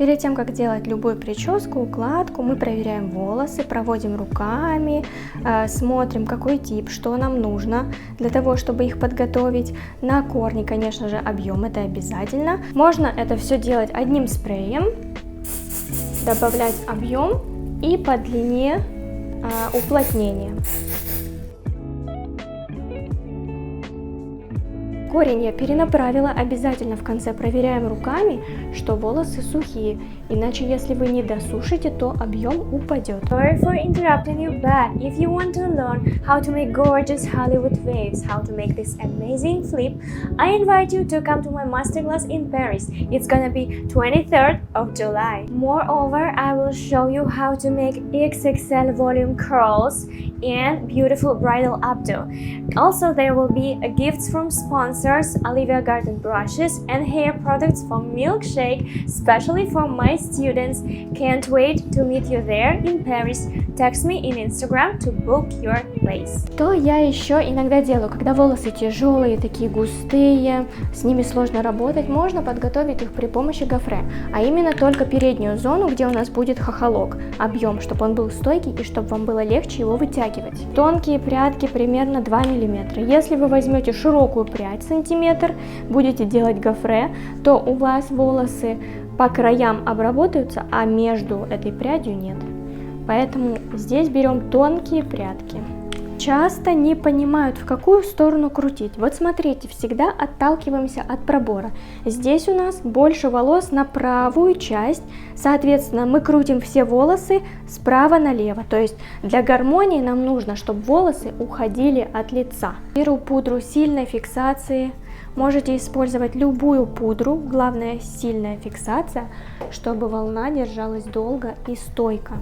Перед тем, как делать любую прическу, укладку, мы проверяем волосы, проводим руками, смотрим, какой тип, что нам нужно для того, чтобы их подготовить. На корни, конечно же, объем, это обязательно. Можно это все делать одним спреем, добавлять объем и по длине уплотнение. Корень я перенаправила, обязательно в конце проверяем руками, что волосы сухие, иначе если вы не досушите, то объем упадет. Sorry for interrupting you, but if you want to learn how to make gorgeous Hollywood waves, how to make this amazing flip, I invite you to come to my masterclass in Paris. It's gonna be 23rd of July. Moreover, I will show you how to make XXL volume curls and beautiful bridal updo. Also, there will be gifts from sponsors, Olivia Garden brushes and hair products from Milkshake, especially for my students. Can't wait to meet you there in Paris. Text me in Instagram to book your place. Что я еще иногда делаю, когда волосы тяжелые, такие густые, с ними сложно работать, можно подготовить их при помощи гофре, а именно только переднюю зону, где у нас будет хохолок, объем, чтобы он был стойкий и чтобы вам было легче его вытягивать. Тонкие прядки примерно 2 мм. Если вы возьмете широкую прядь, сантиметр, будете делать гофре, то у вас волосы по краям обработаются, а между этой прядью нет. Поэтому здесь берем тонкие прядки. Часто не понимают, в какую сторону крутить. Вот смотрите, всегда отталкиваемся от пробора. Здесь у нас больше волос на правую часть, соответственно, мы крутим все волосы справа налево. То есть для гармонии нам нужно, чтобы волосы уходили от лица. Беру пудру сильной фиксации. Можете использовать любую пудру, главное сильная фиксация, чтобы волна держалась долго и стойко.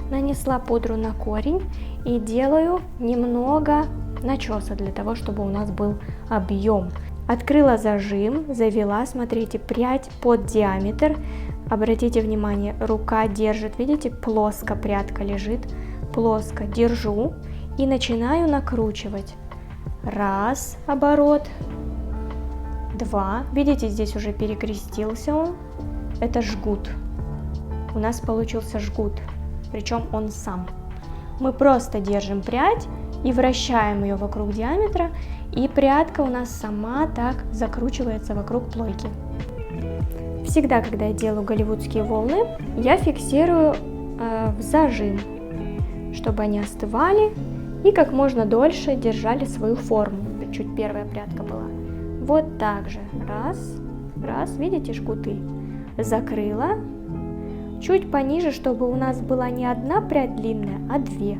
Нанесла пудру на корень и делаю немного начеса для того, чтобы у нас был объем. Открыла зажим, завела, смотрите, прядь под диаметр. Обратите внимание, рука держит, видите, плоско прядка лежит, плоско держу и начинаю накручивать. Раз оборот, два, видите, здесь уже перекрестился он, это жгут. У нас получился жгут. Причем он сам. Мы просто держим прядь и вращаем ее вокруг диаметра, и прядка у нас сама так закручивается вокруг плойки. Всегда, когда я делаю голливудские волны, я фиксирую в зажим, чтобы они остывали и как можно дольше держали свою форму. Чуть первая прядка была. Вот так же. Раз, раз, видите, жгуты. Закрыла. Чуть пониже, чтобы у нас была не одна прядь длинная, а две.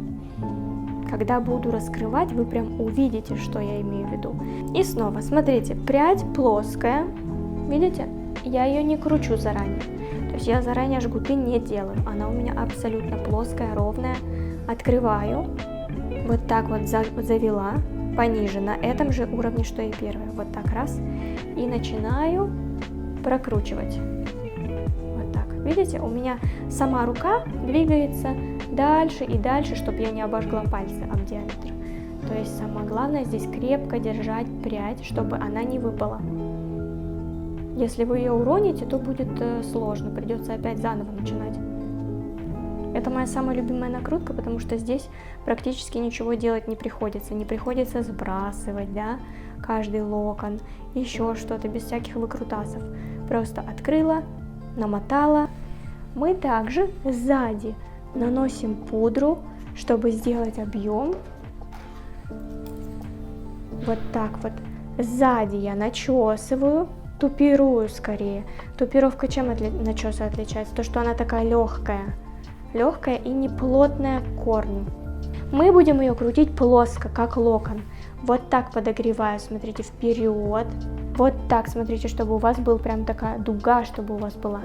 Когда буду раскрывать, вы прям увидите, что я имею в виду. И снова, смотрите, прядь плоская, видите? Я ее не кручу заранее. То есть я заранее жгуты не делаю. Она у меня абсолютно плоская, ровная. Открываю, вот так вот завела, пониже, на этом же уровне, что и первая. Вот так раз. И начинаю прокручивать. Видите, у меня сама рука двигается дальше и дальше, чтобы я не обожгла пальцы об диаметр. То есть самое главное здесь крепко держать прядь, чтобы она не выпала. Если вы ее уроните, то будет сложно, придется опять заново начинать. Это моя самая любимая накрутка, потому что здесь практически ничего делать не приходится сбрасывать, да, каждый локон, еще что-то, без всяких выкрутасов. Просто открыла, намотала. Мы также сзади наносим пудру, чтобы сделать объем. Вот так вот. Сзади я начесываю, тупирую скорее. Тупировка чем от начеса отличается? То, что она такая легкая и не плотная к корню. Мы будем ее крутить плоско, как локон. Вот так подогреваю, смотрите, вперед. Вот так, смотрите, чтобы у вас была прям такая дуга, чтобы у вас была.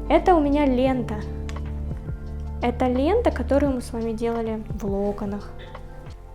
Это у меня лента. Это лента, которую мы с вами делали в локонах.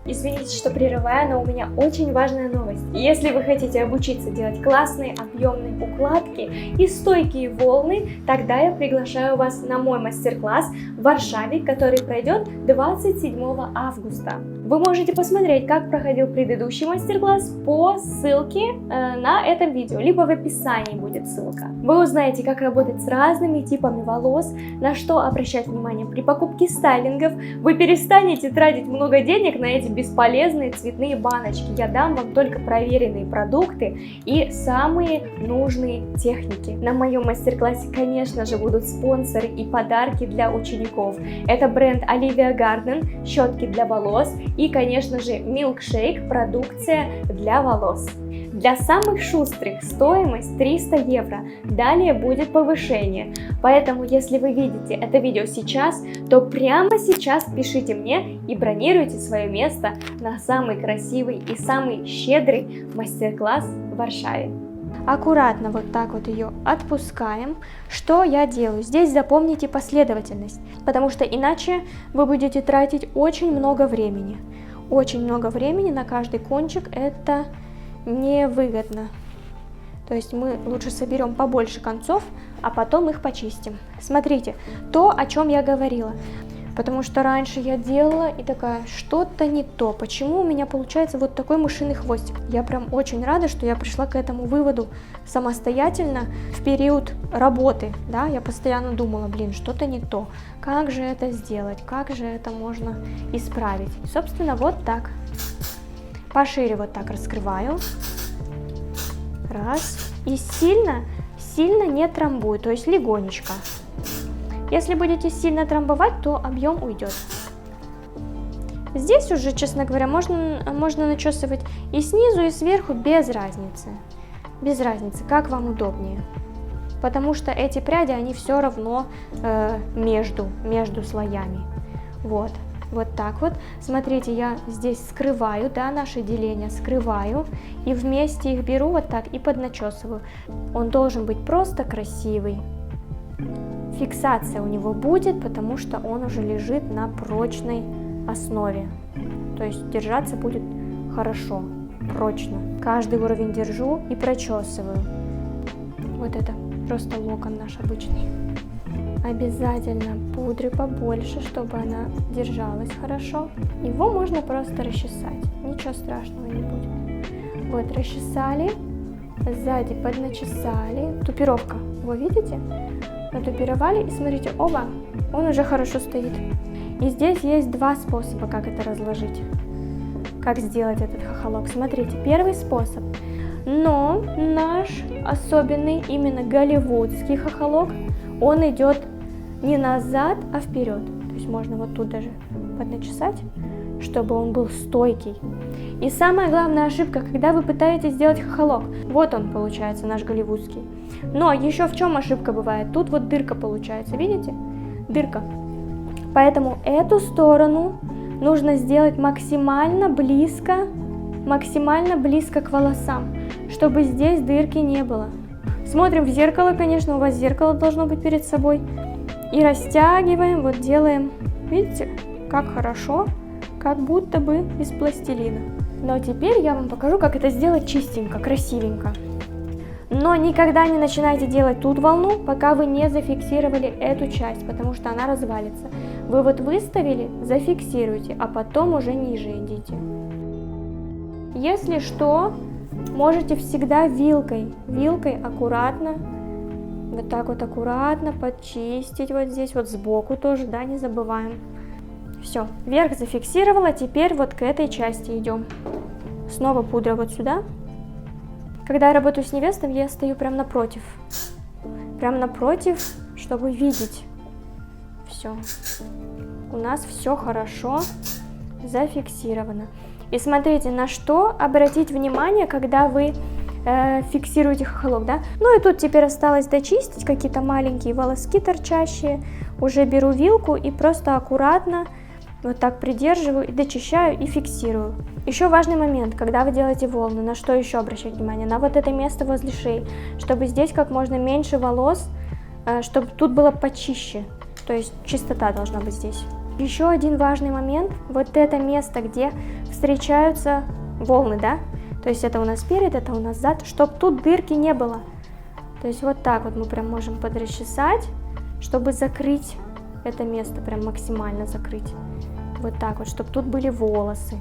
Извините, что прерываю, но у меня очень важная новость. Если вы хотите обучиться делать классные объемные укладки и стойкие волны, тогда я приглашаю вас на мой мастер-класс в Варшаве, который пройдет 27 августа. Вы можете посмотреть, как проходил предыдущий мастер-класс по ссылке на этом видео, либо в описании будет ссылка. Вы узнаете, как работать с разными типами волос, на что обращать внимание при покупке стайлингов. Вы перестанете тратить много денег на эти бесполезные цветные баночки. Я дам вам только проверенные продукты и самые нужные техники. На моем мастер-классе, конечно же, будут спонсоры и подарки для учеников. Это бренд Olivia Garden, щетки для волос и, конечно же, Milkshake, продукция для волос. Для самых шустрых стоимость 300 евро. Далее будет повышение. Поэтому, если вы видите это видео сейчас, то прямо сейчас пишите мне и бронируйте свое место на самый красивый и самый щедрый мастер-класс в Варшаве. Аккуратно вот так вот ее отпускаем. Что я делаю? Здесь запомните последовательность, потому что иначе вы будете тратить очень много времени. Очень много времени на каждый кончик, это невыгодно. То есть мы лучше соберем побольше концов, а потом их почистим. Смотрите, то, о чем я говорила. Потому что раньше я делала и такая, что-то не то. Почему у меня получается вот такой мышиный хвостик? Я прям очень рада, что я пришла к этому выводу самостоятельно в период работы. Да, я постоянно думала, блин, что-то не то. Как же это сделать? Как же это можно исправить? И, собственно, вот так. Пошире вот так раскрываю. Раз. И сильно не трамбую, то есть легонечко. Если будете сильно трамбовать, то объем уйдет. Здесь уже, честно говоря, можно начесывать и снизу, и сверху, без разницы. Без разницы, как вам удобнее. Потому что эти пряди, они все равно между слоями. Вот. Вот так вот. Смотрите, я здесь скрываю, да, наши деления скрываю. И вместе их беру вот так и подначесываю. Он должен быть просто красивый. Фиксация у него будет, потому что он уже лежит на прочной основе. То есть держаться будет хорошо, прочно. Каждый уровень держу и прочесываю. Вот это просто локон наш обычный. Обязательно пудры побольше, чтобы она держалась хорошо. Его можно просто расчесать, ничего страшного не будет. Вот, расчесали, сзади подначесали. Тупировка, вы видите? Натупировали и смотрите, оба, он уже хорошо стоит. И здесь есть два способа, как это разложить. Как сделать этот хохолок. Смотрите, первый способ. Но наш особенный, именно голливудский хохолок, он идет не назад, а вперед. То есть можно вот тут даже подначесать, чтобы он был стойкий. И самая главная ошибка, когда вы пытаетесь сделать хохолок. Вот он получается, наш голливудский. Но еще в чем ошибка бывает? Тут вот дырка получается, видите? Дырка. Поэтому эту сторону нужно сделать максимально близко к волосам, чтобы здесь дырки не было. Смотрим в зеркало, конечно, у вас зеркало должно быть перед собой. И растягиваем, вот делаем, видите, как хорошо, как будто бы из пластилина. Но теперь я вам покажу, как это сделать чистенько, красивенько. Но никогда не начинайте делать тут волну, пока вы не зафиксировали эту часть, потому что она развалится. Вы вот выставили, зафиксируйте, а потом уже ниже идите. Если что, можете всегда вилкой аккуратно, вот так вот аккуратно подчистить вот здесь, вот сбоку тоже, да, не забываем. Все, верх зафиксировала, теперь вот к этой части идем. Снова пудра вот сюда. Когда я работаю с невестами, я стою прям напротив, чтобы видеть. Все, у нас все хорошо зафиксировано. И смотрите, на что обратить внимание, когда вы фиксируете хохолок, да? Ну и тут теперь осталось дочистить какие-то маленькие волоски торчащие. Уже беру вилку и просто аккуратно вот так придерживаю и дочищаю и фиксирую. Еще важный момент, когда вы делаете волны, на что еще обращать внимание? На вот это место возле шеи, чтобы здесь как можно меньше волос, чтобы тут было почище, то есть чистота должна быть здесь. Еще один важный момент, вот это место, где встречаются волны, да? То есть это у нас перед, это у нас зад, чтобы тут дырки не было. То есть вот так вот мы прям можем подрасчесать, чтобы закрыть это место, прям максимально закрыть. Вот так вот, чтобы тут были волосы.